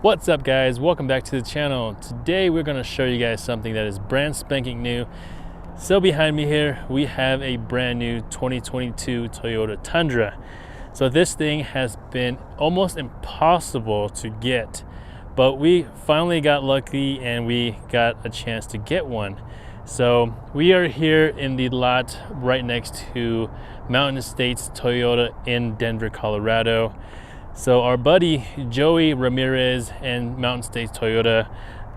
What's up guys, welcome back to the channel. Today we're going to show you guys something that is brand spanking new. So behind me here we have a brand new 2022 Toyota Tundra. So this thing has been almost impossible to get, but we finally got lucky and we got a chance to get one. So we are here in the lot right next to Mountain States Toyota in Denver, Colorado. So our buddy Joey Ramirez and Mountain States Toyota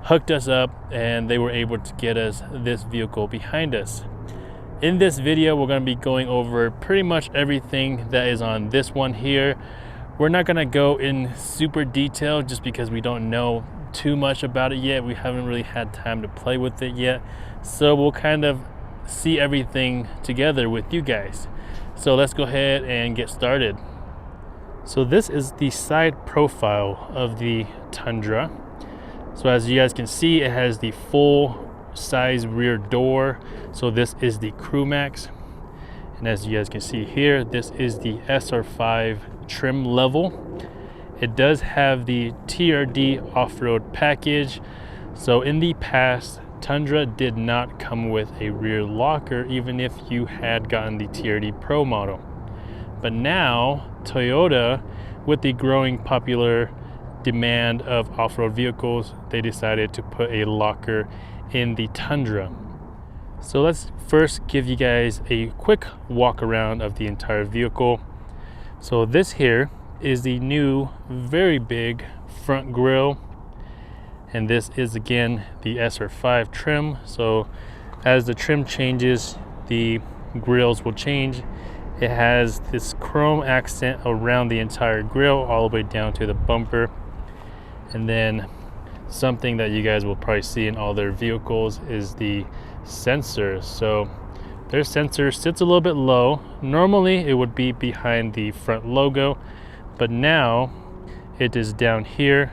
hooked us up and they were able to get us this vehicle behind us. In this video, we're going to be going over pretty much everything that is on this one here. We're not going to go in super detail just because we don't know too much about it yet. We haven't really had time to play with it yet. So we'll kind of see everything together with you guys. So let's go ahead and get started. So this is the side profile of the Tundra. So as you guys can see, it has the full size rear door. So this is the Crew Max. And as you guys can see here, this is the SR5 trim level. It does have the TRD off-road package. So in the past, Tundra did not come with a rear locker, even if you had gotten the TRD Pro model. But now Toyota, with the growing popular demand of off-road vehicles, they decided to put a locker in the Tundra. So let's first give you guys a quick walk around of the entire vehicle. So this here is the new, very big front grille. And this is again the SR5 trim. So as the trim changes, the grills will change. It has this chrome accent around the entire grille all the way down to the bumper. And then something that you guys will probably see in all their vehicles is the sensor. So their sensor sits a little bit low. Normally it would be behind the front logo, but now it is down here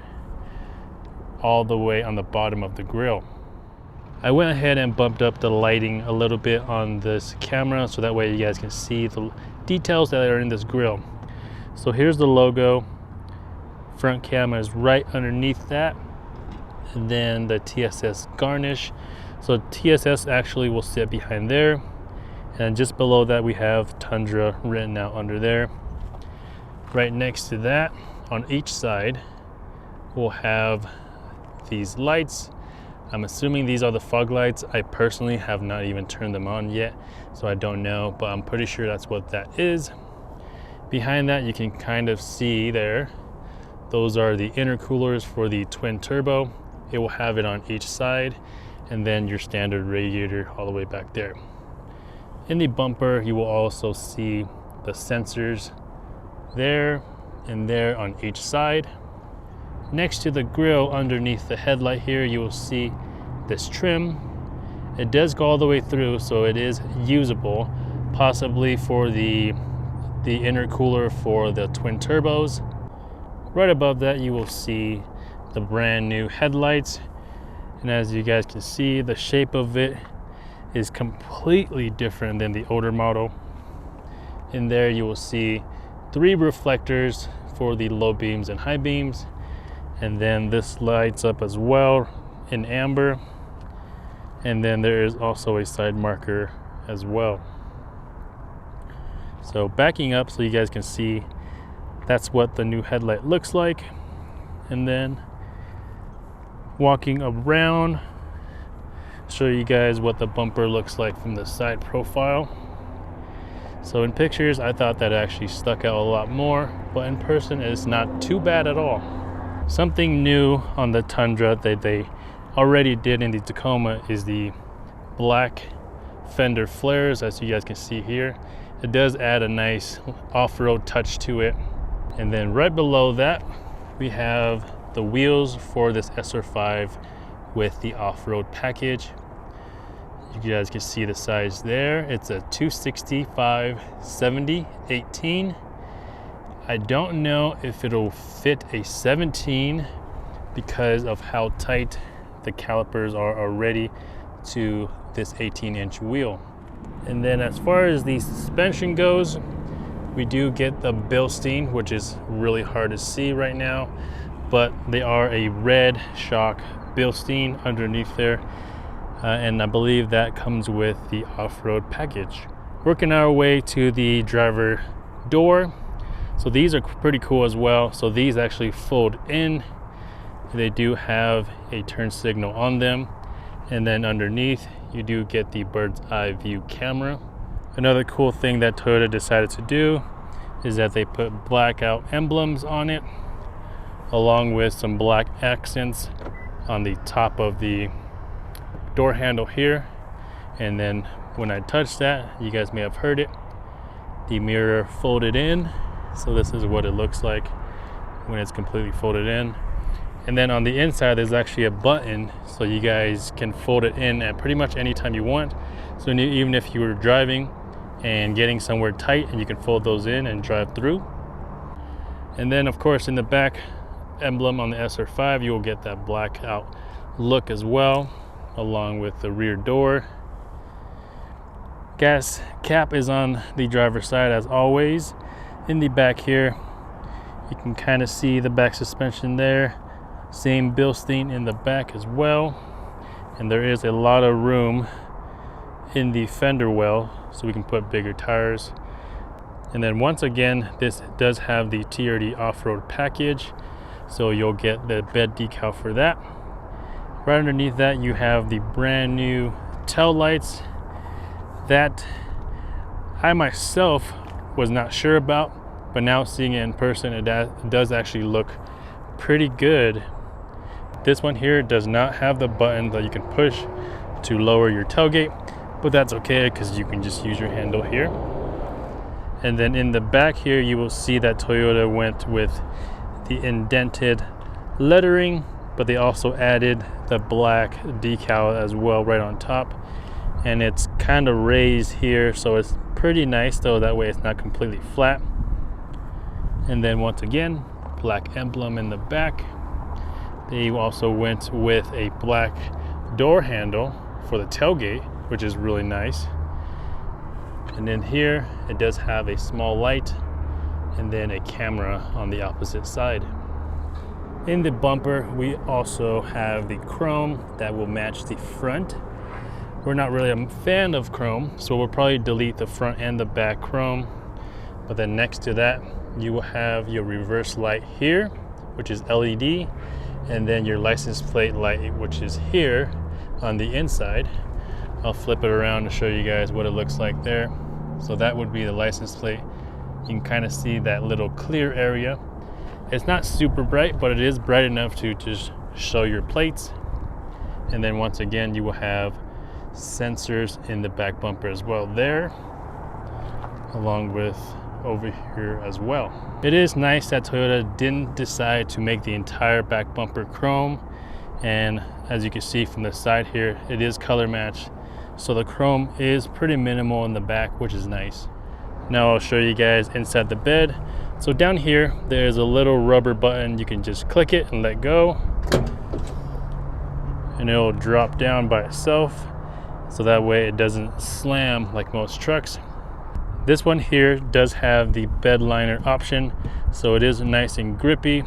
all the way on the bottom of the grille. I went ahead and bumped up the lighting a little bit on this camera so that way you guys can see the details that are in this grille. So here's the logo. Front camera is right underneath that. And then the TSS garnish. So TSS actually will sit behind there. And just below that we have Tundra written out under there. Right next to that, on each side, we'll have these lights. I'm assuming these are the fog lights. I personally have not even turned them on yet, so I don't know, but I'm pretty sure that's what that is. Behind that, you can kind of see there, those are the intercoolers for the twin turbo. It will have it on each side, and then your standard radiator all the way back there. In the bumper, you will also see the sensors there and there on each side. Next to the grille, underneath the headlight here, you will see this trim. It does go all the way through, so it is usable, possibly for the intercooler for the twin turbos. Right above that, you will see the brand new headlights. And as you guys can see, the shape of it is completely different than the older model. In there, you will see 3 reflectors for the low beams and high beams. And then this lights up as well in amber. And then there is also a side marker as well. So backing up so you guys can see, that's what the new headlight looks like. And then walking around, show you guys what the bumper looks like from the side profile. So in pictures, I thought that actually stuck out a lot more, but in person it's not too bad at all. Something new on the Tundra that they already did in the Tacoma is the black fender flares, as you guys can see here. It does add a nice off-road touch to it. And then right below that, we have the wheels for this SR5 with the off-road package. You guys can see the size there. It's a 265/70/18. I don't know if it'll fit a 17 because of how tight the calipers are already to this 18-inch wheel. And then as far as the suspension goes, we do get the Bilstein, which is really hard to see right now, but they are a red shock Bilstein underneath there, and I believe that comes with the off-road package. Working our way to the driver door. So these are pretty cool as well. So these actually fold in. They do have a turn signal on them, and then underneath you do get the bird's eye view camera. Another cool thing that Toyota decided to do is that they put blackout emblems on it, along with some black accents on the top of the door handle here. And then when I touch that, you guys may have heard it, the mirror folded in. So this is what it looks like when it's completely folded in. And then on the inside, there's actually a button, so you guys can fold it in at pretty much any time you want. So even if you were driving and getting somewhere tight, and you can fold those in and drive through. And then of course in the back emblem on the SR5, you will get that blackout look as well, along with the rear door. Gas cap is on the driver's side as always. In the back here, you can kind of see the back suspension there. Same Bilstein in the back as well. And there is a lot of room in the fender well, so we can put bigger tires. And then once again, this does have the TRD off-road package, so you'll get the bed decal for that. Right underneath that, you have the brand new tail lights that I myself was not sure about, but now seeing it in person, it does actually look pretty good. This one here does not have the button that you can push to lower your tailgate, but that's okay because you can just use your handle here. And then in the back here, you will see that Toyota went with the indented lettering, but they also added the black decal as well right on top. And it's kind of raised here, so it's pretty nice though, that way it's not completely flat. And then once again, black emblem in the back. They also went with a black door handle for the tailgate, which is really nice. And then here it does have a small light and then a camera on the opposite side. In the bumper, we also have the chrome that will match the front. We're not really a fan of chrome, so we'll probably delete the front and the back chrome. But then next to that, you will have your reverse light here, which is LED, and then your license plate light, which is here on the inside. I'll flip it around to show you guys what it looks like there. So that would be the license plate. You can kind of see that little clear area. It's not super bright, but it is bright enough to just show your plates. And then once again, you will have sensors in the back bumper as well there, along with over here as well. It is nice that Toyota didn't decide to make the entire back bumper chrome, and as you can see from the side here, it is color matched, so the chrome is pretty minimal in the back, which is nice. Now I'll show you guys inside the bed. So down here there's a little rubber button. You can just click it and let go, and it'll drop down by itself, so that way it doesn't slam like most trucks. This one here does have the bed liner option, so it is nice and grippy.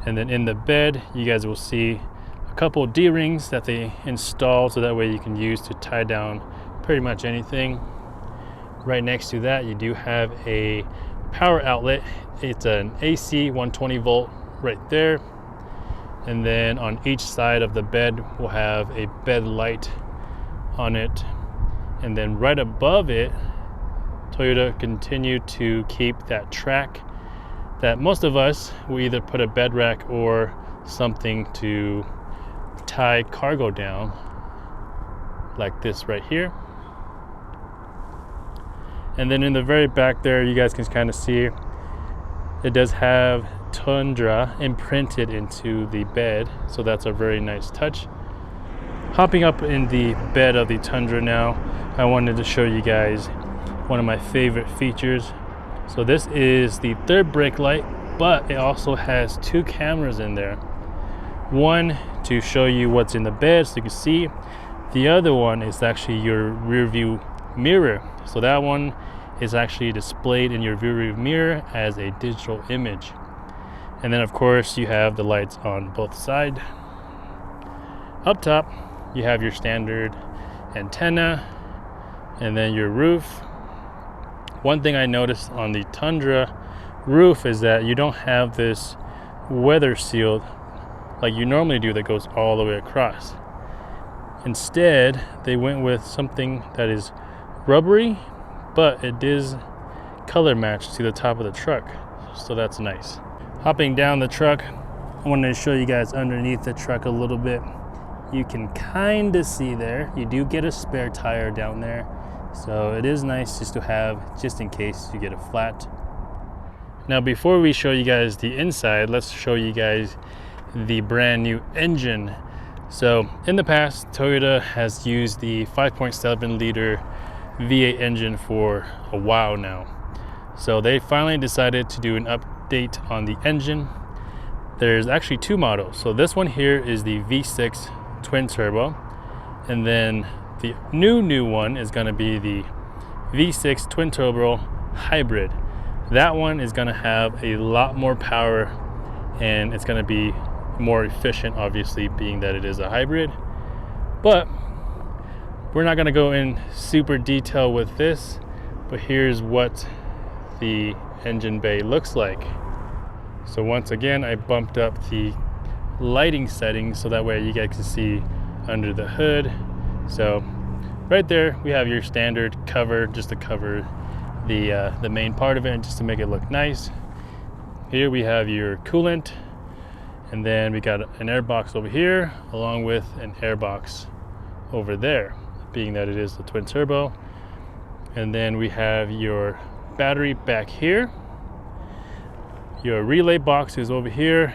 And then in the bed, you guys will see a couple D-rings that they installed, so that way you can use to tie down pretty much anything. Right next to that, you do have a power outlet. It's an AC 120 volt right there. And then on each side of the bed, we'll have a bed light on it. And then right above it, Toyota continued to keep that track that most of us will either put a bed rack or something to tie cargo down, like this right here. And then in the very back there, you guys can kind of see it does have Tundra imprinted into the bed, so that's a very nice touch. Hopping up in the bed of the Tundra now, I wanted to show you guys one of my favorite features. So this is the third brake light, but it also has two cameras in there. One to show you what's in the bed so you can see. The other one is actually your rear view mirror. So that one is actually displayed in your rear view mirror as a digital image. And then of course you have the lights on both sides. Up top you have your standard antenna, and then your roof. One thing I noticed on the Tundra roof is that you don't have this weather seal like you normally do that goes all the way across. Instead, they went with something that is rubbery, but it is color matched to the top of the truck, so that's nice. Hopping down the truck, I wanted to show you guys underneath the truck a little bit. You can kind of see there, you do get a spare tire down there, so it is nice just to have, just in case you get a flat. Now before we show you guys the inside, let's show you guys the brand new engine. So in the past, Toyota has used the 5.7 liter V8 engine for a while now. So they finally decided to do an update on the engine. There's actually two models. So this one here is the V6 twin turbo, and then the new one is going to be the V6 twin turbo hybrid. That one is going to have a lot more power, and it's going to be more efficient, obviously, being that it is a hybrid. But we're not going to go in super detail with this, but here's what the engine bay looks like. So once again, I bumped up the lighting settings so that way you guys can see under the hood. So right there we have your standard cover, just to cover the main part of it and just to make it look nice. Here we have your coolant, and then we got an air box over here along with an air box over there, being that it is the twin turbo. And then we have your battery back here. Your relay box is over here.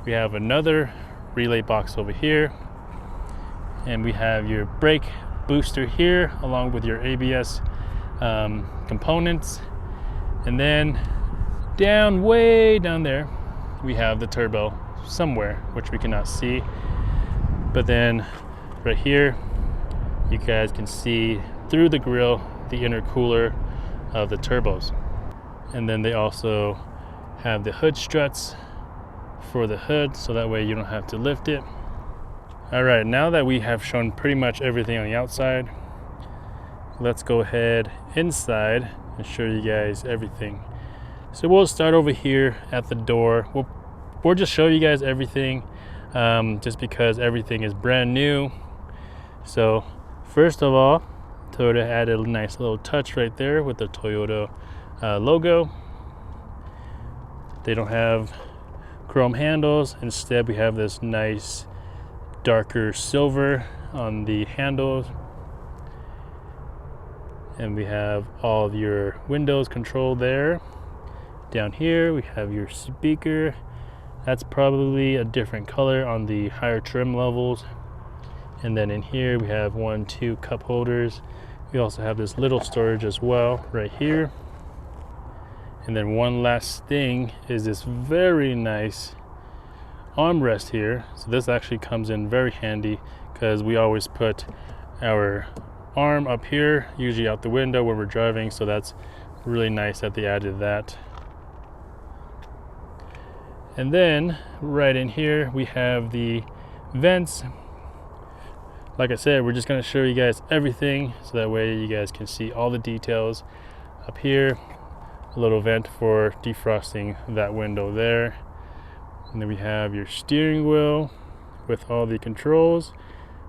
We have another relay box over here, and we have your brake booster here along with your ABS components. And then way down there we have the turbo somewhere, which we cannot see, but then right here you guys can see through the grill the intercooler of the turbos. And then they also have the hood struts for the hood, so that way you don't have to lift it. All right, now that we have shown pretty much everything on the outside, let's go ahead inside and show you guys everything. So we'll start over here at the door. We'll just show you guys everything, just because everything is brand new. So first of all, Toyota added a nice little touch right there with the Toyota logo. They don't have chrome handles. Instead, we have this nice darker silver on the handles. And we have all of your windows controlled there. Down here, we have your speaker. That's probably a different color on the higher trim levels. And then in here, we have 2 cup holders. We also have this little storage as well right here. And then one last thing is this very nice armrest here. So this actually comes in very handy because we always put our arm up here, usually out the window when we're driving. So that's really nice that they added that. And then right in here, we have the vents. Like I said, we're just going to show you guys everything so that way you guys can see all the details. Up here, a little vent for defrosting that window there. And then we have your steering wheel with all the controls.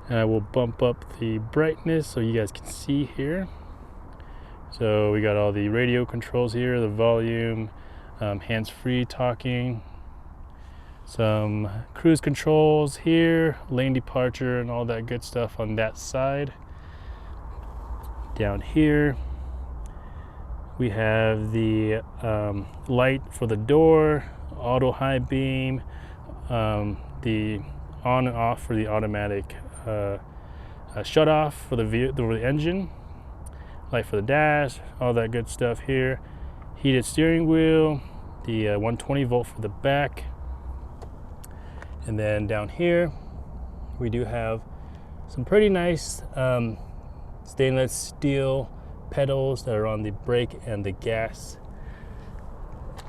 And I will bump up the brightness so you guys can see here. So we got all the radio controls here, the volume, hands-free talking, some cruise controls here, lane departure, and all that good stuff on that side. Down here we have the light for the door, auto high beam, the on and off for the automatic shut off for the engine, light for the dash, all that good stuff here. Heated steering wheel, the 120 volt for the back. And then down here we do have some pretty nice stainless steel pedals that are on the brake and the gas.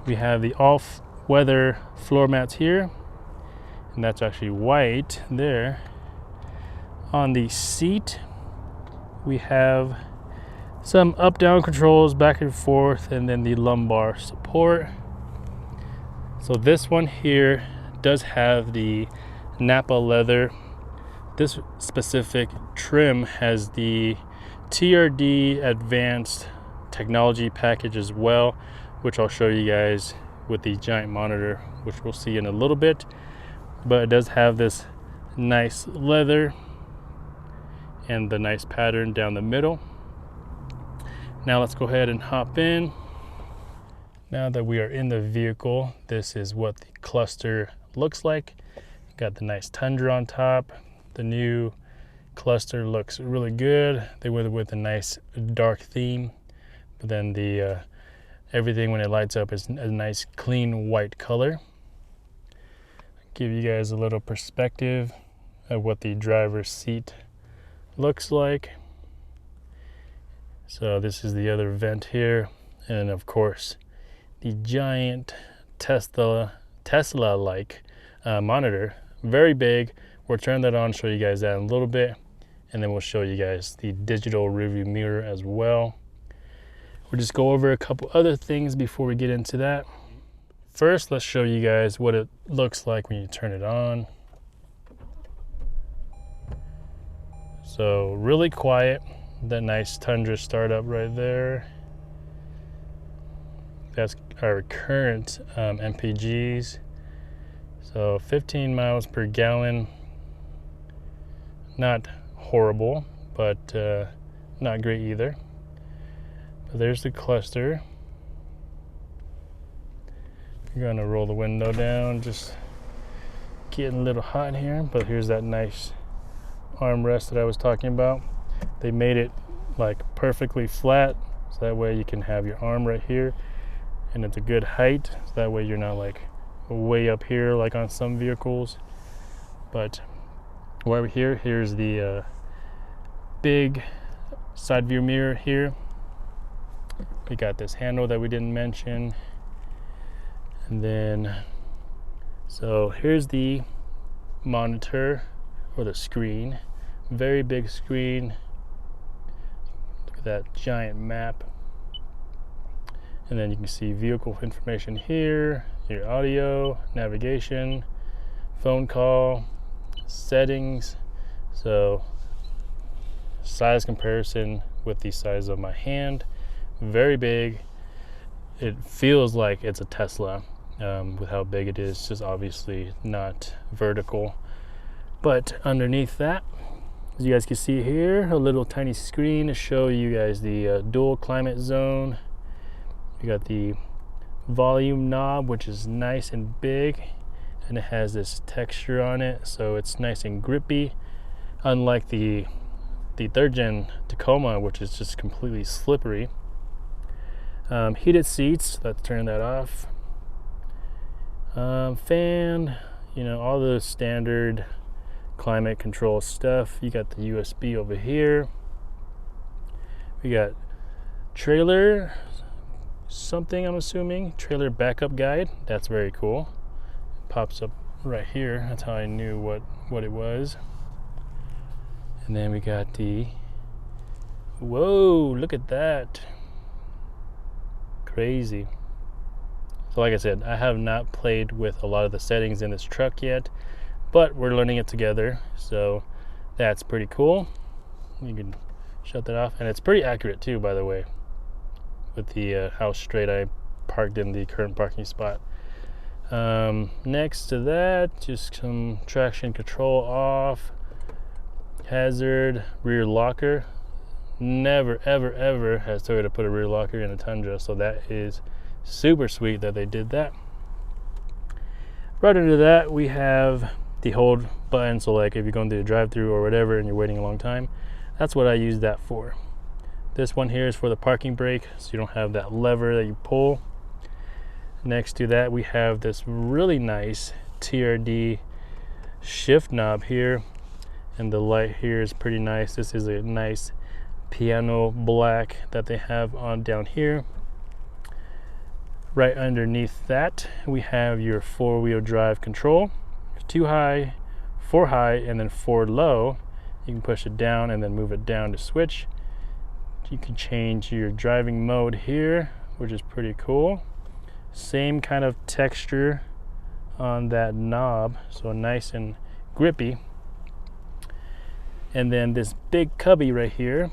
We have the weather floor mats here, and that's actually white there. On the seat, we have some up-down controls back and forth, and then the lumbar support. So this one here does have the Napa leather. This specific trim has the TRD advanced technology package as well, which I'll show you guys with the giant monitor, which we'll see in a little bit. But it does have this nice leather and the nice pattern down the middle. Now let's go ahead and hop in. Now that we are in the vehicle, this is what the cluster looks like. Got the nice Tundra on top. The new cluster looks really good. They went with a nice dark theme, but then the everything when it lights up is a nice clean white color. Give you guys a little perspective of what the driver's seat looks like. So this is the other vent here, and of course the giant Tesla-like monitor, very big. We'll turn that on, show you guys that in a little bit, and then we'll show you guys the digital rearview mirror as well. We'll just go over a couple other things before we get into that. First, let's show you guys what it looks like when you turn it on. So really quiet. That nice Tundra startup right there. That's our current MPGs. So 15 miles per gallon. Not horrible, but not great either. But there's the cluster. We're gonna roll the window down, just getting a little hot here, but here's that nice armrest that I was talking about. They made it like perfectly flat, so that way you can have your arm right here, and it's a good height, so that way you're not like way up here like on some vehicles. But while we're here, here's the big side view mirror here. We got this handle that we didn't mention, and then so here's the monitor or the screen. Very big screen. Look at that giant map. And then you can see vehicle information here, your audio, navigation, phone call, settings. So size comparison with the size of my hand. Very big. It feels like it's a Tesla with how big it is, just obviously not vertical. But underneath that, as you guys can see here, a little tiny screen to show you guys the dual climate zone. You got the volume knob, which is nice and big, and it has this texture on it, so it's nice and grippy, unlike the third gen Tacoma, which is just completely slippery. Heated seats, let's turn that off. Fan, you know, all the standard climate control stuff. You got the USB over here. We got trailer something, I'm assuming, trailer backup guide. That's very cool. It pops up right here. That's how I knew what it was. And then we got the, whoa, look at that. Crazy. So like I said, I have not played with a lot of the settings in this truck yet, but we're learning it together, so that's pretty cool. You can shut that off, and it's pretty accurate too, by the way, with the how straight I parked in the current parking spot. Next to that, just some traction control off, hazard, rear locker. Never ever ever has Toyota put a rear locker in a Tundra, so that is super sweet that they did that. Right under that, we have the hold button, so like if you're going through the drive-through or whatever and you're waiting a long time, that's what I use that for. This one here is for the parking brake, so you don't have that lever that you pull. Next to that, we have this really nice TRD shift knob here, and the light here is pretty nice. This is a nice piano black that they have on down here. Right underneath that, we have your 4-wheel drive control. 2 high, 4 high, and then 4 low. You can push it down and then move it down to switch. You can change your driving mode here, which is pretty cool. Same kind of texture on that knob, so nice and grippy. And then this big cubby right here.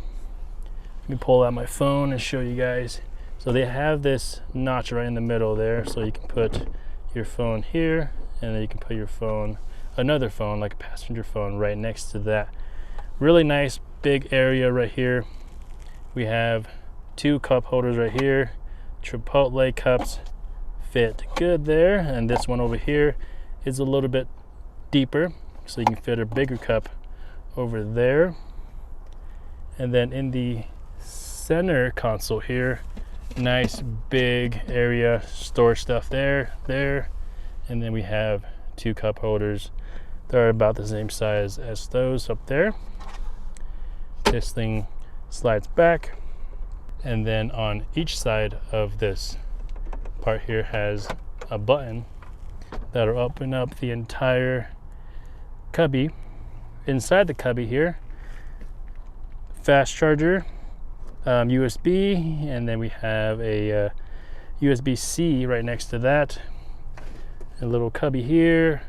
Let me pull out my phone and show you guys. So they have this notch right in the middle there, so you can put your phone here, and then you can put your phone, another phone, like a passenger phone, right next to that. Really nice big area right here. We have 2 cup holders right here. Chipotle cups fit good there, and this one over here is a little bit deeper, so you can fit a bigger cup over there. And then in the center console here, nice big area, store stuff there, and then we have 2 cup holders that are about the same size as those up there. This thing slides back, and then on each side of this part here has a button that'll open up the entire cubby. Inside the cubby here, fast charger, USB, and then we have a USB-C right next to that. A little cubby here,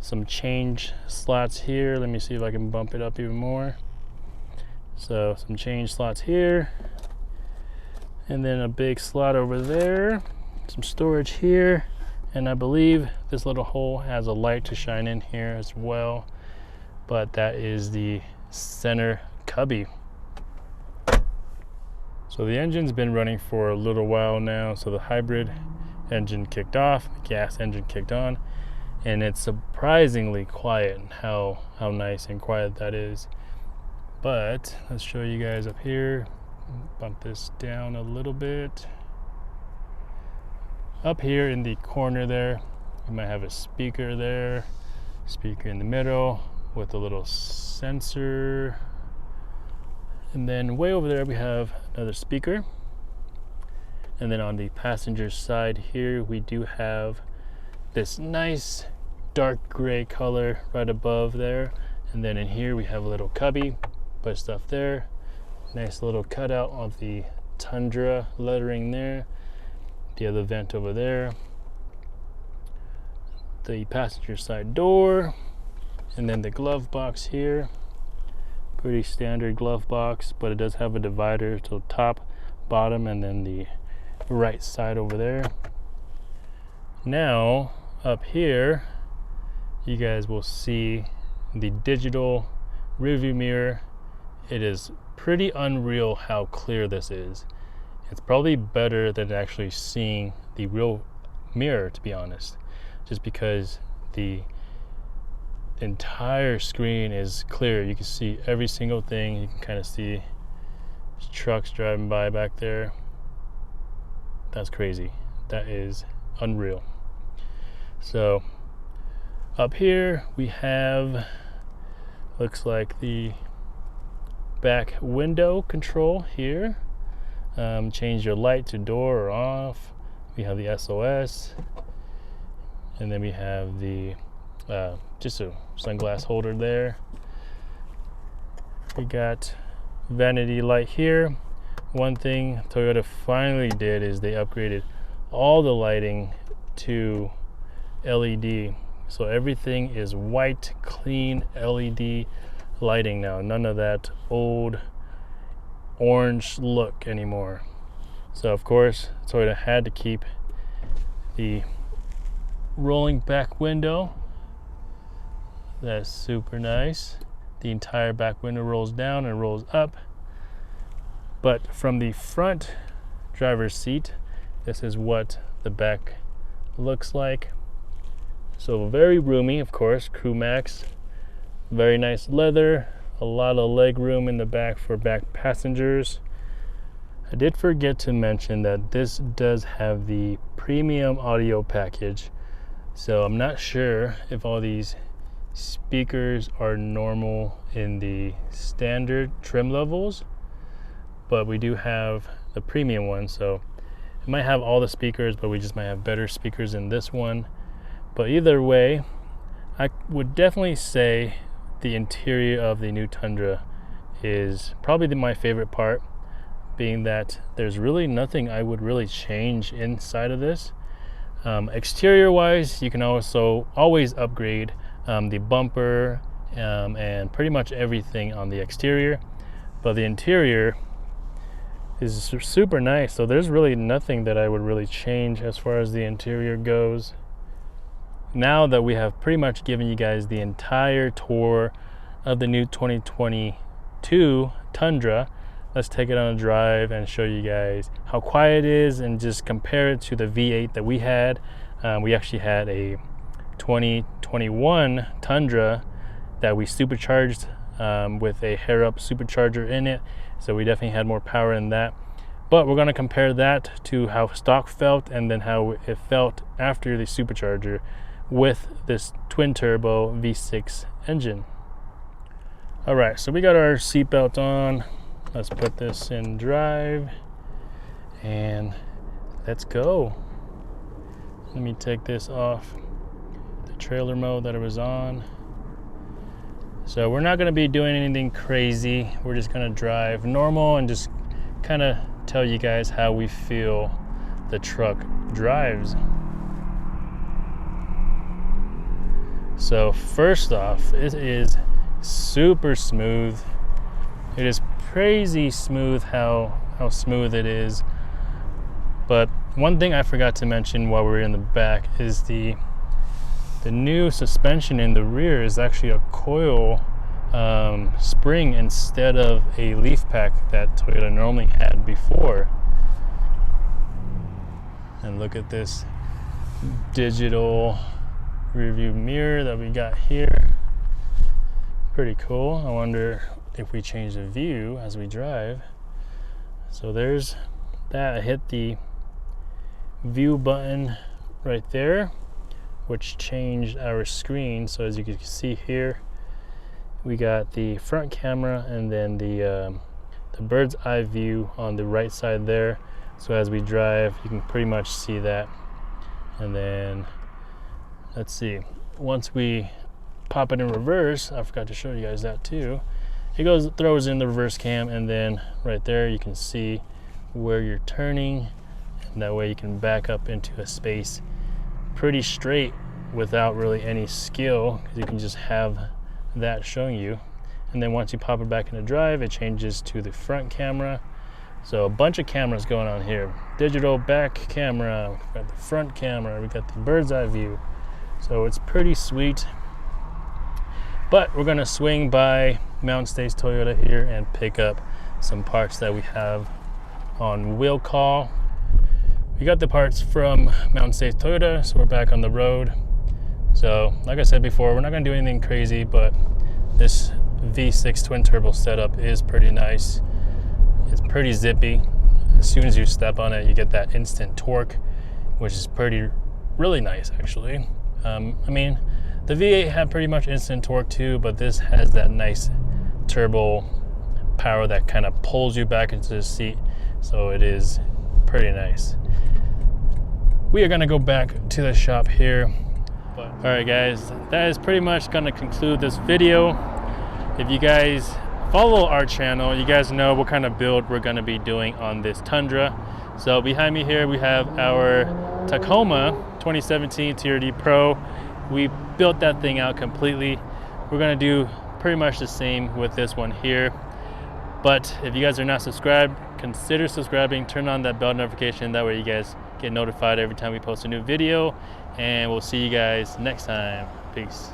some change slots here. Let me see if I can bump it up even more. So some change slots here, and then a big slot over there, some storage here, and I believe this little hole has a light to shine in here as well, but that is the center cubby. So the engine's been running for a little while now. So the hybrid engine kicked off, the gas engine kicked on, and it's surprisingly quiet. How nice and quiet that is. But let's show you guys up here. Bump this down a little bit. Up here in the corner there, we might have a speaker there, speaker in the middle with a little sensor. And then way over there we have another speaker. And then on the passenger side here, we do have this nice dark gray color right above there. And then in here we have a little cubby, put stuff there. Nice little cutout of the Tundra lettering there. The other vent over there. The passenger side door. And then the glove box here. Pretty standard glove box, but it does have a divider, so top, bottom, and then the right side over there. Now up here you guys will see the digital rearview mirror. It is pretty unreal how clear this is. It's probably better than actually seeing the real mirror, to be honest, just because the entire screen is clear. You can see every single thing. You can kind of see trucks driving by back there. That's crazy. That is unreal. So up here we have, looks like the back window control here. Change your light to door or off. We have the SOS, and then we have the just a sunglass holder there. We got vanity light here. One thing Toyota finally did is they upgraded all the lighting to LED. So everything is white, clean LED lighting now. None of that old orange look anymore. So of course Toyota had to keep the rolling back window. That's super nice. The entire back window rolls down and rolls up. But from the front driver's seat, this is what the back looks like. So very roomy, of course, Crew Max. Very nice leather, a lot of leg room in the back for back passengers. I did forget to mention that this does have the premium audio package. So I'm not sure if all these speakers are normal in the standard trim levels, but we do have the premium one. So It might have all the speakers, but we just might have better speakers in this one. But either way, I would definitely say the interior of the new Tundra is probably my favorite part, being that there's really nothing I would really change inside of this. Exterior wise, you can also always upgrade the bumper and pretty much everything on the exterior, but the interior is super nice, so there's really nothing that I would really change as far as the interior goes. Now that we have pretty much given you guys the entire tour of the new 2022 Tundra, let's take it on a drive and show you guys how quiet it is and just compare it to the V8 that we had. We actually had a 2021 Tundra that we supercharged with a hair-up supercharger in it, so we definitely had more power in that. But we're going to compare that to how stock felt and then how it felt after the supercharger with this twin turbo V6 engine. All right, so we got our seatbelt on. Let's put this in drive and let's go. Let me take this off the trailer mode that it was on. So we're not going to be doing anything crazy. We're just going to drive normal and just kind of tell you guys how we feel the truck drives. So first off, it is super smooth. It is crazy smooth how smooth it is. But one thing I forgot to mention while we were in the back is the new suspension in the rear is actually a coil spring instead of a leaf pack that Toyota normally had before. And look at this digital rearview mirror that we got here. Pretty cool. I wonder if we change the view as we drive. So there's that. I hit the view button right there, which changed our screen. So as you can see here, we got the front camera and then the bird's eye view on the right side there. So as we drive, you can pretty much see that. And then let's see, once we pop it in reverse, I forgot to show you guys that too. It throws in the reverse cam, and then right there you can see where you're turning, and that way you can back up into a space pretty straight without really any skill, because you can just have that showing you. And then once you pop it back into drive, it changes to the front camera. So a bunch of cameras going on here. Digital back camera, we've got the front camera, we got the bird's eye view. So it's pretty sweet. But we're gonna swing by Mountain States Toyota here and pick up some parts that we have on wheel call. We got the parts from Mountain States Toyota, so we're back on the road. So like I said before, we're not gonna do anything crazy, but this V6 twin turbo setup is pretty nice. It's pretty zippy. As soon as you step on it, you get that instant torque, which is really nice actually. I mean, the V8 had pretty much instant torque too, but this has that nice turbo power that kind of pulls you back into the seat. So it is pretty nice. We are gonna go back to the shop here. All right guys, that is pretty much gonna conclude this video. If you guys follow our channel, you guys know what kind of build we're gonna be doing on this Tundra. So behind me here, we have our Tacoma 2017 TRD Pro. We built that thing out completely. We're gonna do pretty much the same with this one here. But if you guys are not subscribed, consider subscribing, turn on that bell notification. That way you guys get notified every time we post a new video. And we'll see you guys next time. Peace.